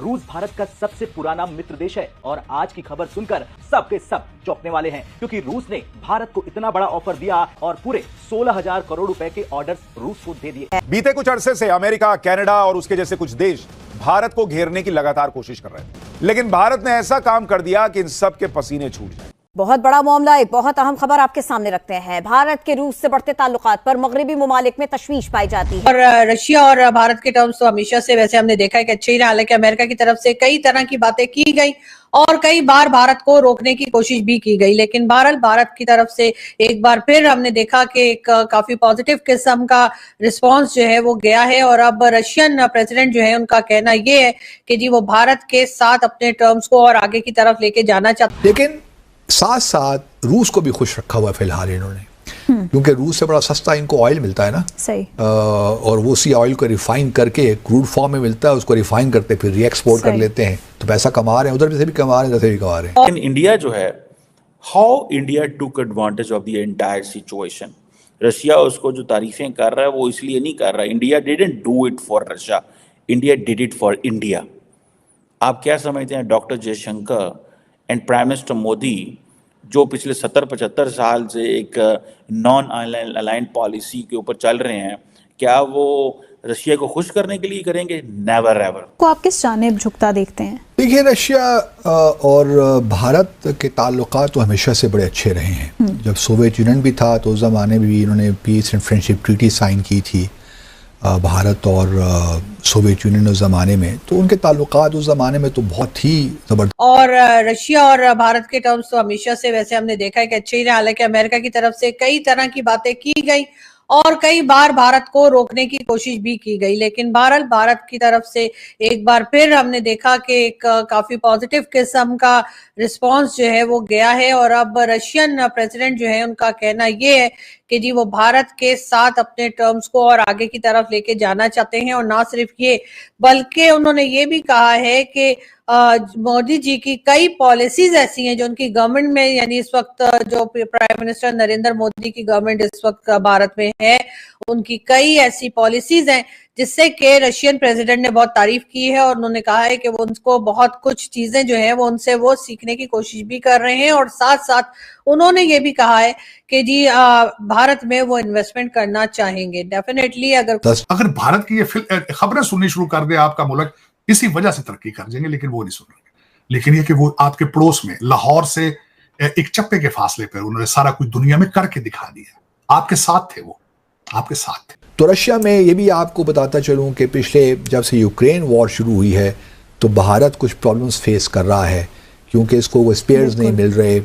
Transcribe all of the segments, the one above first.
रूस भारत का सबसे पुराना मित्र देश है और आज की खबर सुनकर सब के सब चौंकने वाले हैं, क्योंकि रूस ने भारत को इतना बड़ा ऑफर दिया और पूरे 16,000 करोड़ रुपए के ऑर्डर्स रूस को दे दिए। बीते कुछ अरसे से अमेरिका, कनाडा और उसके जैसे कुछ देश भारत को घेरने की लगातार कोशिश कर रहे हैं, लेकिन भारत ने ऐसा काम कर दिया कि इन सब के पसीने छूट जाए। बहुत बड़ा मामला, एक बहुत अहम खबर आपके सामने रखते हैं। भारत के रूस से बढ़ते ताल्लुकात पर मगरबी ममालिक में तशवीश पाई जाती है। और रशिया और भारत के टर्म्स तो हमेशा से वैसे हमने देखा है कि अच्छे ही रहा, हालांकि अमेरिका की तरफ से कई तरह की बातें की गई और कई बार भारत को रोकने की कोशिश भी की गई, लेकिन बहरहाल भारत की तरफ से एक बार फिर हमने देखा कि एक काफी पॉजिटिव किस्म का रिस्पांस जो है वो गया है। और अब रशियन प्रेसिडेंट जो है उनका कहना ये है कि जी वो भारत के साथ अपने टर्म्स को और आगे की तरफ लेके जाना चाहते। लेकिन साथ साथ रूस को भी खुश रखा हुआ है फिलहाल इन्होंने, क्योंकि रूस से बड़ा सस्ता इनको ऑयल मिलता है ना। सही। और वो उसी ऑयल को रिफाइन करके क्रूड फॉर्म में मिलता है, उसको रिफाइन करते फिर रीएक्सपोर्ट कर लेते हैं, तो पैसा कमा रहे हैं, उधर से भी कमा रहे हैं, इधर से भी कमा रहे हैं। लेकिन इंडिया जो है, how India took advantage of the entire situation. Russia उसको जो तारीफें कर रहा है वो इसलिए नहीं कर रहा, India didn't do it for Russia, India did it for India. आप क्या समझते हैं doctor Jaishankar and prime minister Modi जो पिछले 70-75 साल से एक नॉन अलाइंड पॉलिसी के ऊपर चल रहे हैं, क्या वो रशिया को खुश करने के लिए करेंगे? Never ever. को आप किस जानिब झुकता देखते हैं? देखिए, रशिया और भारत के ताल्लुकात तो हमेशा से बड़े अच्छे रहे हैं। जब सोवियत यूनियन भी था तो उस ज़माने में भी इन्होंने peace and friendship treaty sign की थी, भारत और सोवियत यूनियन उस ज़माने में, तो उनके ताल्लुकात उस ज़माने में तो बहुत ही ज़बरदस्त। और रशिया और भारत के टर्म्स तो हमेशा से वैसे हमने देखा है कि अच्छे ही रहा, हालांकि अमेरिका की तरफ से कई तरह की बातें की गई और कई बार भारत को रोकने की कोशिश भी की गई, लेकिन बहरहाल भारत की तरफ से एक बार फिर हमने देखा कि एक काफी पॉजिटिव किस्म का रिस्पांस जो है वो गया है। और अब रशियन प्रेसिडेंट जो है उनका कहना ये है कि जी वो भारत के साथ अपने टर्म्स को और आगे की तरफ लेके जाना चाहते हैं। और ना सिर्फ ये, बल्कि उन्होंने ये भी कहा है कि मोदी जी की कई पॉलिसीज ऐसी हैं जो उनकी गवर्नमेंट में, यानी इस वक्त जो प्राइम मिनिस्टर नरेंद्र मोदी की गवर्नमेंट इस वक्त भारत में है, उनकी कई ऐसी पॉलिसीज हैं जिससे कि रशियन प्रेसिडेंट ने बहुत तारीफ की है। और उन्होंने कहा है कि वो उनको बहुत कुछ चीजें जो है वो उनसे वो सीखने की कोशिश भी कर रहे हैं। और साथ साथ उन्होंने ये भी कहा है कि जी भारत में वो इन्वेस्टमेंट करना चाहेंगे डेफिनेटली। अगर भारत की ये खबरें सुननी शुरू कर दे, आपका मुल्क इसी वजह से तरक्की कर जाएंगे, लेकिन वो नहीं सुन रहे। लेकिन ये कि वो आपके पड़ोस में लाहौर से एक चप्पे के फासले पर उन्होंने सारा कुछ दुनिया में करके दिखा दिया। आपके साथ थे, वो आपके साथ थे। तो रशिया में ये भी आपको बताता चलूं कि पिछले जब से यूक्रेन वॉर शुरू हुई है तो भारत कुछ प्रॉब्लम्स फेस कर रहा है, क्योंकि इसको वो स्पेयर्स नहीं मिल रहे,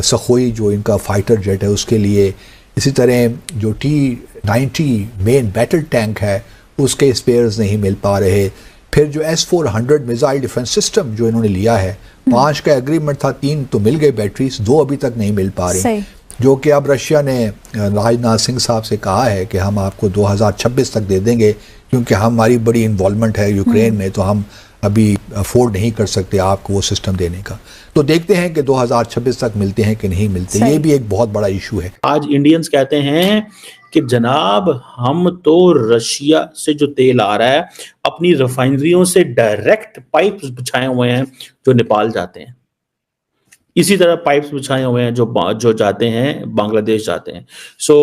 सखोई जो इनका फाइटर जेट है उसके लिए, इसी तरह जो T-90 मेन बैटल टैंक है उसके स्पेयर्स नहीं मिल पा रहे। फिर जो S-400 मिसाइल डिफेंस सिस्टम जो इन्होंने लिया है, 5 का एग्रीमेंट था, 3 तो मिल गए बैटरीज, 2 अभी तक नहीं मिल पा रही, जो कि अब रशिया ने राजनाथ सिंह साहब से कहा है कि हम आपको 2026 तक दे देंगे, क्योंकि हमारी बड़ी इन्वॉल्वमेंट है यूक्रेन में, तो हम अभी अफोर्ड नहीं कर सकते आपको वो सिस्टम देने का। तो देखते हैं कि 2026 तक मिलते हैं कि नहीं मिलते, ये भी एक बहुत बड़ा इशू है। आज इंडियंस कहते हैं कि जनाब हम तो रशिया से जो तेल आ रहा है अपनी रिफाइनरियों से डायरेक्ट पाइप्स बिछाए हुए हैं जो नेपाल जाते हैं, इसी तरह पाइप्स बिछाए हुए हैं जो जाते हैं बांग्लादेश जाते हैं। सो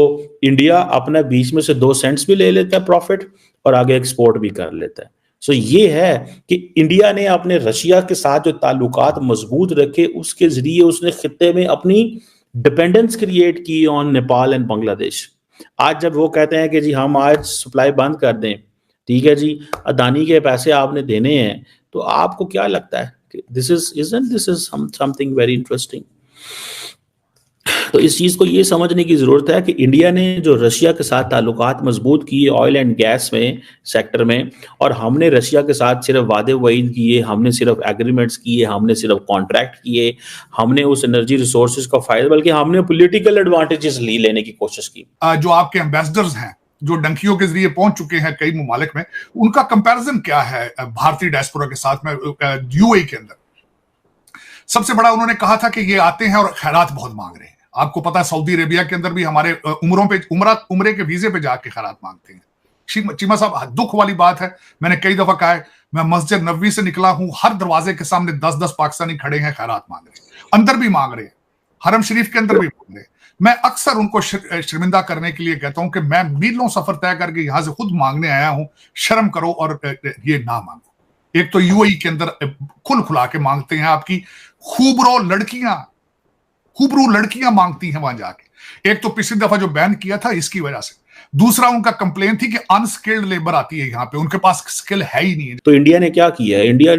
इंडिया अपना बीच में से 2 सेंट्स भी ले लेता है प्रॉफिट और आगे एक्सपोर्ट भी कर लेता है। सो ये है कि इंडिया ने अपने रशिया के साथ जो ताल्लुकात मजबूत रखे, उसके जरिए उसने खित्ते में अपनी डिपेंडेंस क्रिएट की ऑन नेपाल एंड बांग्लादेश। आज जब वो कहते हैं कि जी हम आज सप्लाई बंद कर दें, ठीक है जी, अदानी के पैसे आपने देने हैं, तो आपको क्या लगता है कि this is something very interesting. तो इस चीज को ये समझने की जरूरत है कि इंडिया ने जो रशिया के साथ ताल्लुकात मजबूत किए ऑयल एंड गैस में सेक्टर में, और हमने रशिया के साथ सिर्फ वादे वईद किए, हमने सिर्फ एग्रीमेंट्स किए, हमने सिर्फ कॉन्ट्रैक्ट किए, हमने उस एनर्जी रिसोर्सेज का फायदा, बल्कि हमने पॉलिटिकल एडवांटेजेस लेने की कोशिश की। जो आपके एम्बेसडर्स हैं जो डंकियों के जरिए पहुंच चुके हैं कई ममालिक में, उनका कंपैरिजन क्या है भारतीय डायस्पोरा के साथ में यूएई के अंदर? सबसे बड़ा उन्होंने कहा था कि ये आते हैं और खैरात बहुत मांग रहे हैं। आपको पता है सऊदी अरेबिया के अंदर भी हमारे उम्रे के वीजे पे जाके खैरात मांगते हैं। चीमा साहब, दुख वाली बात है, मैंने कई दफा कहा है, मैं मस्जिद नबवी से निकला हूं, हर दरवाजे के सामने 10-10 पाकिस्तानी खड़े हैं, खैरात मांग रहे हैं, अंदर भी मांग रहे हैं, हरम शरीफ के अंदर भी मांग रहे हैं। मैं अक्सर उनको शर्मिंदा करने के लिए कहता हूं कि मैं मीलों सफर तय करके यहां से खुद मांगने आया हूं, शर्म करो और ये ना मांगो। एक तो यूएई के अंदर खुल खुला के मांगते हैं, आपकी खूबरू लड़कियां मांगती हैं वहां जाके। एक तो पिछली दफा जो बैन किया था इसकी वजह से, दूसरा उनका कंप्लेन थी कि अनस्किल्ड लेबर आती है यहाँ पे, उनके पास स्किल है ही नहीं। तो इंडिया ने क्या किया? इंडिया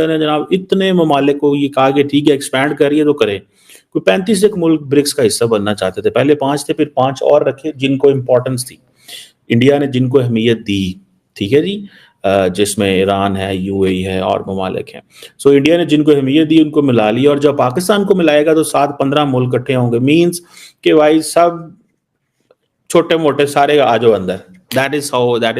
ने जनाब इतने ममालिक को ये कहा कि ठीक है एक्सपैंड करिए तो करें। कोई 35 एक मुल्क ब्रिक्स का हिस्सा बनना चाहते थे, पहले 5 थे, फिर 5 और रखे जिनको इंपॉर्टेंस थी, इंडिया ने जिनको अहमियत दी, ठीक है जी, जिसमें ईरान है, यूएई है और ममालिक हैं। सो इंडिया ने जिनको अहमियत दी उनको मिला लिया, और जब पाकिस्तान को मिलाएगा तो 7-15 मुल्क इकट्ठे होंगे, मीन्स कि भाई सब छोटे मोटे सारे आ जाओ अंदर। That is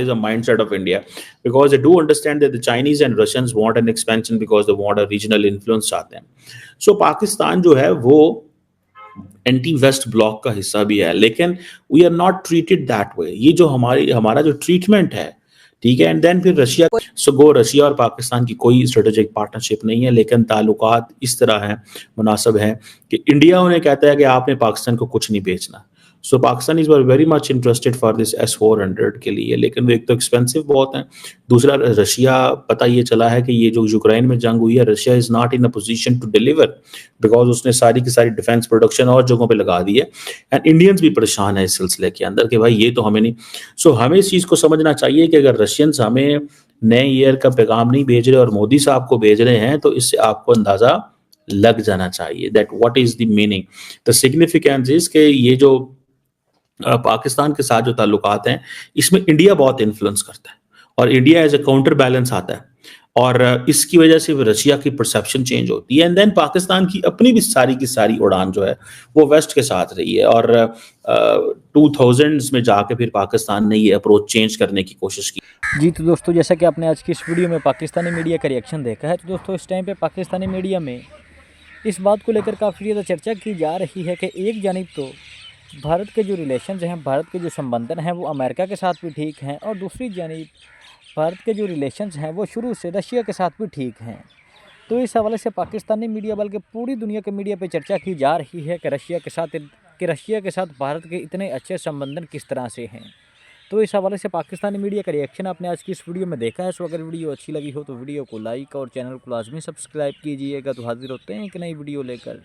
a mindset of India, because they do understand that the Chinese and Russians want an expansion because they want a regional influence चाहते हैं। So पाकिस्तान जो है वो एंटी वेस्ट ब्लॉक का हिस्सा भी है, लेकिन we are not treated that way. ये जो हमारा जो ट्रीटमेंट है, ठीक है। एंड देन फिर रशिया, रशिया और पाकिस्तान की कोई स्ट्रेटेजिक पार्टनरशिप नहीं है, लेकिन ताल्लुकात इस तरह हैं, मुनासिब हैं कि इंडिया उन्हें कहता है कि आपने पाकिस्तान को कुछ नहीं बेचना। So Pakistanis were very much interested for this S-400 के लिए, लेकिन वो एक तो एक्सपेंसिव बहुत है, दूसरा रशिया, पता ये चला है कि ये जो यूक्रेन में जंग हुई है, Russia is not in a position to deliver, because उसने सारी की सारी डिफेंस प्रोडक्शन और जगहों पे लगा दी है। एंड इंडियंस भी परेशान है इस सिलसिले के अंदर कि भाई ये तो हमें नहीं। सो हमें इस चीज़ को समझना चाहिए कि अगर रशियंस हमें नए ईयर का पैगाम नहीं भेज रहे और मोदी साहब को भेज रहे हैं, तो इससे आपको अंदाज़ा लग जाना चाहिए that what is the meaning, the significance is कि ये जो पाकिस्तान के साथ जो ताल्लुकात हैं, इसमें इंडिया बहुत इन्फ्लुएंस करता है और India as a counter balance आता है, और इसकी वजह से रशिया की परसेप्शन चेंज होती है। एंड देन पाकिस्तान की अपनी भी सारी की सारी उड़ान जो है वो वेस्ट के साथ रही है, और 2000s में जाके फिर पाकिस्तान ने ये अप्रोच चेंज करने की कोशिश की। जी तो दोस्तों, जैसा कि आपने आज की इस वीडियो में पाकिस्तानी मीडिया का रिएक्शन देखा है, तो दोस्तों इस टाइम पे पाकिस्तानी मीडिया में इस बात को लेकर काफ़ी ज़्यादा चर्चा की जा रही है कि एक जानिब तो भारत के जो रिलेशंस हैं, भारत के जो संबंधन हैं वो अमेरिका के साथ भी ठीक हैं, और दूसरी जानिब भारत के जो रिलेशंस हैं वो शुरू से रशिया के साथ भी ठीक हैं। तो इस हवाले से पाकिस्तानी मीडिया बल्कि पूरी दुनिया के मीडिया पे चर्चा की जा रही है कि रशिया के साथ भारत के इतने अच्छे संबंधन किस तरह से हैं। तो इस हवाले से पाकिस्तानी मीडिया का रिएक्शन आपने आज की इस वीडियो में देखा है। सो अगर वीडियो अच्छी लगी हो तो वीडियो को लाइक और चैनल को लाजमी सब्सक्राइब कीजिएगा। तो हाजिर होते हैं एक नई वीडियो लेकर।